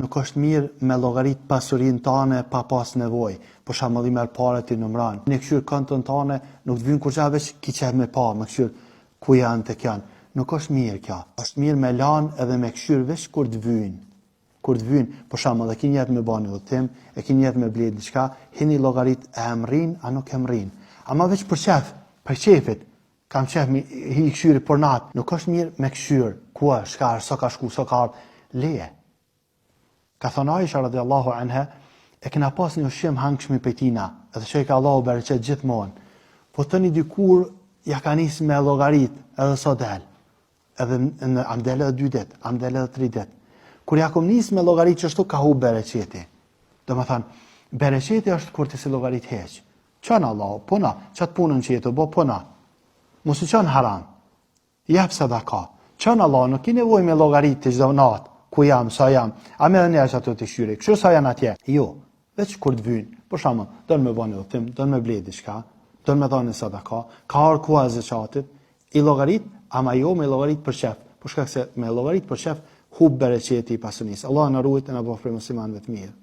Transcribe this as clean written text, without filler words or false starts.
Nuk është mirë me llogarit pasurinë tane pa pas nevojë. Për shembull, i merr parë ti numran. Në këshir kontën tane nuk të vjen kurrë veç kiçë me pa, më këshir ku janë tek janë. Nuk është mirë kjo. Është mirë me lan edhe me këshir veç kur të vjen. Kur të vjen, për shembull, e keni jetë me bani udhtim, e keni jetë me bledh diçka, hini llogarit e emrin a nuk emrin. Ama veç për shef, për shefit, kam qef mi hi këshyri për natë, nuk është mirë me këshyr, ku është, shka është, so ka shku, so ka ardhë, leje. Ka thonë Aisha radiallahu anha, e kena pas një ushqim hangshmi për tina, edhe që i ka Allahu bereqet gjithmonë, po të një dikur ja ka nisë me llogarit edhe so del, edhe am del edhe 2 dit, am del edhe 3 dit. Kur ja kom nisë me llogarit që shtu ka hu bereqeti. Do më thanë, bereqeti është kur të si llogarit heq. Qënë Allahu, puna, qatë punën që jetu, bo puna. Mos u qënë haram, jep sadaka. Qënë Allah, nuk i nevoj me llogarit të çdo natë, ku jam, sa jam, a me dhe njerë që ato të këshyri, kështu sa janë atje. Jo, veç kur të vynë, për shembull, don me bani udhtim, don me bledh diçka, don me dhënë sadaka, ka arë ku zeqatit, i llogarit, ama jo me llogarit për shef, për shkak se me llogarit për shef hub bereqeti i pasunisë. Allah na ruajt e na bëj prej muslimanëve të mirë.